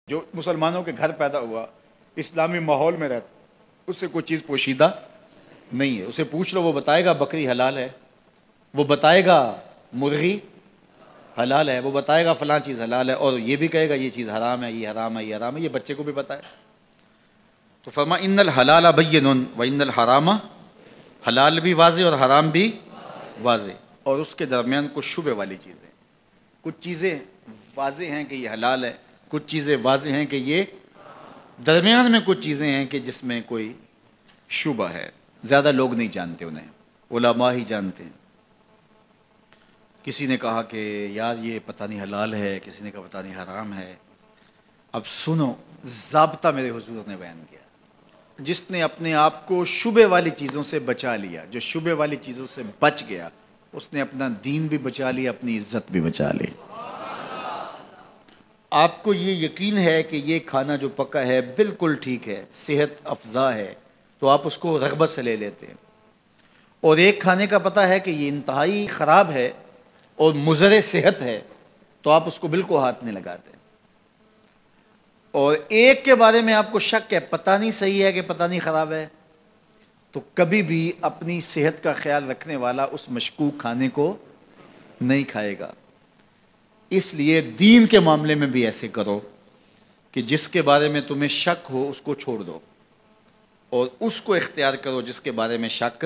جو مسلمانوں کے گھر پیدا ہوا، اسلامی ماحول میں رہتا، اس سے کوئی چیز پوشیدہ نہیں ہے. اسے پوچھ لو، وہ بتائے گا بکری حلال ہے، وہ بتائے گا مرغی حلال ہے، وہ بتائے گا فلاں چیز حلال ہے، اور یہ بھی کہے گا یہ چیز حرام ہے، یہ حرام ہے، یہ حرام ہے. یہ بچے کو بھی پتہ ہے. تو فرما ان الحلال بین و ان الحرام، حلال بھی واضح اور حرام بھی واضح، اور اس کے درمیان کچھ شبہ والی چیزیں. کچھ چیزیں واضح ہیں کہ یہ حلال ہے، کچھ چیزیں واضح ہیں کہ یہ، درمیان میں کچھ چیزیں ہیں کہ جس میں کوئی شبہ ہے. زیادہ لوگ نہیں جانتے، انہیں علماء ہی جانتے ہیں. کسی نے کہا کہ یار یہ پتہ نہیں حلال ہے، کسی نے کہا پتہ نہیں حرام ہے. اب سنو، ضابطہ میرے حضور نے بیان کیا. جس نے اپنے آپ کو شبہ والی چیزوں سے بچا لیا، جو شبہ والی چیزوں سے بچ گیا، اس نے اپنا دین بھی بچا لیا، اپنی عزت بھی بچا لی. آپ کو یہ یقین ہے کہ یہ کھانا جو پکا ہے بالکل ٹھیک ہے، صحت افزا ہے، تو آپ اس کو رغبت سے لے لیتے ہیں. اور ایک کھانے کا پتہ ہے کہ یہ انتہائی خراب ہے اور مضر صحت ہے، تو آپ اس کو بالکل ہاتھ نہیں لگاتے. اور ایک کے بارے میں آپ کو شک ہے، پتہ نہیں صحیح ہے کہ پتہ نہیں خراب ہے، تو کبھی بھی اپنی صحت کا خیال رکھنے والا اس مشکوک کھانے کو نہیں کھائے گا. اس لیے دین کے معاملے میں بھی ایسے کرو کہ جس کے بارے میں تمہیں شک ہو اس کو چھوڑ دو، اور اس کو اختیار کرو جس کے بارے میں شک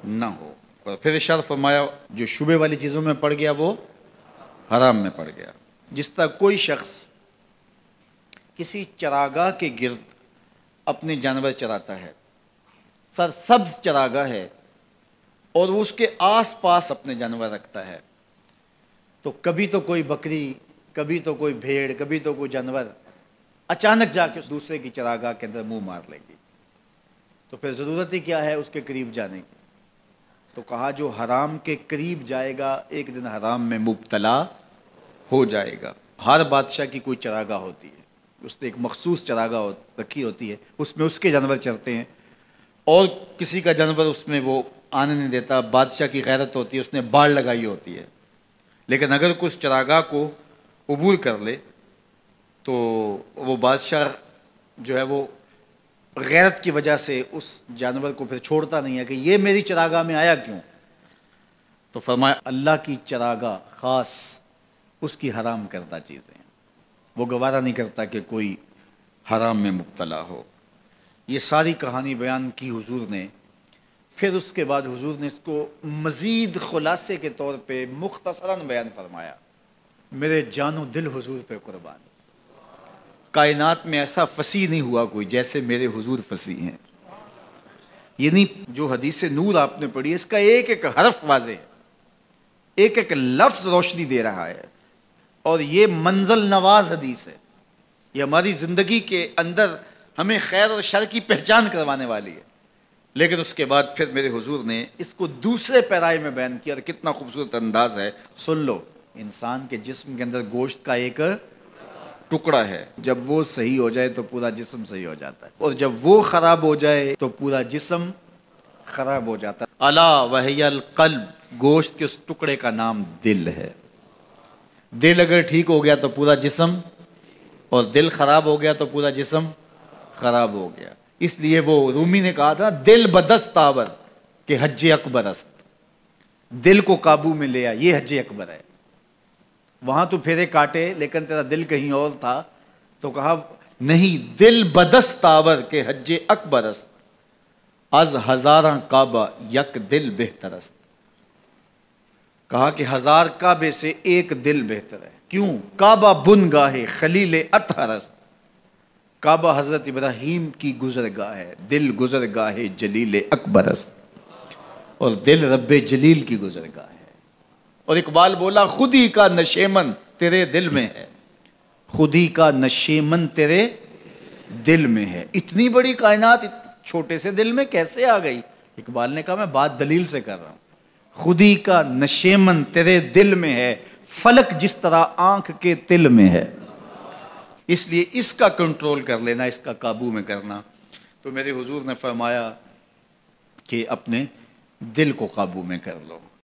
نہ ہو. اور پھر ارشاد فرمایا جو شبہ والی چیزوں میں پڑ گیا وہ حرام میں پڑ گیا. جس طرح کوئی شخص کسی چراگاہ کے گرد اپنے جانور چراتا ہے، سرسبز چراگاہ ہے، اور اس کے آس پاس اپنے جانور رکھتا ہے، تو کبھی تو کوئی بکری، کبھی تو کوئی بھیڑ، کبھی تو کوئی جانور اچانک جا کے دوسرے کی چراگاہ کے اندر منہ مار لے گی. تو پھر ضرورت ہی کیا ہے اس کے قریب جانے کی؟ تو کہا جو حرام کے قریب جائے گا ایک دن حرام میں مبتلا ہو جائے گا. ہر بادشاہ کی کوئی چراگاہ ہوتی ہے، اس نے ایک مخصوص چراگاہ رکھی ہوتی ہے، اس میں اس کے جانور چرتے ہیں، اور کسی کا جانور اس میں وہ آنے نہیں دیتا. بادشاہ کی غیرت ہوتی ہے، اس نے باڑ لگائی ہوتی ہے. لیکن اگر کوئی اس چراگاہ کو عبور کر لے تو وہ بادشاہ جو ہے وہ غیرت کی وجہ سے اس جانور کو پھر چھوڑتا نہیں ہے کہ یہ میری چراگاہ میں آیا کیوں. تو فرمایا اللہ کی چراگاہ خاص اس کی حرام کردہ چیزیں، وہ گوارہ نہیں کرتا کہ کوئی حرام میں مبتلا ہو. یہ ساری کہانی بیان کی حضور نے. پھر اس کے بعد حضور نے اس کو مزید خلاصے کے طور پہ مختصراً بیان فرمایا. میرے جان و دل حضور پہ قربان، کائنات میں ایسا فصیح نہیں ہوا کوئی جیسے میرے حضور فصیح ہیں. یہ نہیں جو حدیث نور آپ نے پڑھی، اس کا ایک ایک حرف واضح ہے، ایک ایک لفظ روشنی دے رہا ہے، اور یہ منزل نواز حدیث ہے. یہ ہماری زندگی کے اندر ہمیں خیر اور شر کی پہچان کروانے والی ہے. لیکن اس کے بعد پھر میرے حضور نے اس کو دوسرے پیرائے میں بیان کیا، اور کتنا خوبصورت انداز ہے. سن لو، انسان کے جسم کے اندر گوشت کا ایک ٹکڑا ہے، جب وہ صحیح ہو جائے تو پورا جسم صحیح ہو جاتا ہے، اور جب وہ خراب ہو جائے تو پورا جسم خراب ہو جاتا ہے. الا وہی القلب، گوشت کے اس ٹکڑے کا نام دل ہے. دل اگر ٹھیک ہو گیا تو پورا جسم، اور دل خراب ہو گیا تو پورا جسم خراب ہو گیا. اس لیے وہ رومی نے کہا تھا دل بدست آور کہ حج اکبر است. دل کو قابو میں لیا، یہ حج اکبر ہے. وہاں تو پھیرے کاٹے لیکن تیرا دل کہیں اور تھا، تو کہا نہیں، دل بدست آور کہ حج اکبر است، از ہزاراں کعبہ یک دل بہتر است. کہا کہ 1000 کعبے سے ایک دل بہتر ہے. کیوں؟ کعبہ بن گاہے خلیل اطہر است. کعبہ حضرت ابراہیم کی گزرگاہ ہے، دل گزرگاہ جلیل اکبر است، اور دل رب جلیل کی گزرگاہ ہے. اور اقبال بولا خود ہی کا نشیمن تیرے دل میں ہے، خود ہی کا نشیمن تیرے دل میں ہے. اتنی بڑی کائنات چھوٹے سے دل میں کیسے آ گئی؟ اقبال نے کہا میں بات دلیل سے کر رہا ہوں. خود ہی کا نشیمن تیرے دل میں ہے، فلک جس طرح آنکھ کے تل میں ہے. اس لیے اس کا کنٹرول کر لینا، اس کا قابو میں کرنا. تو میرے حضور نے فرمایا کہ اپنے دل کو قابو میں کر لو.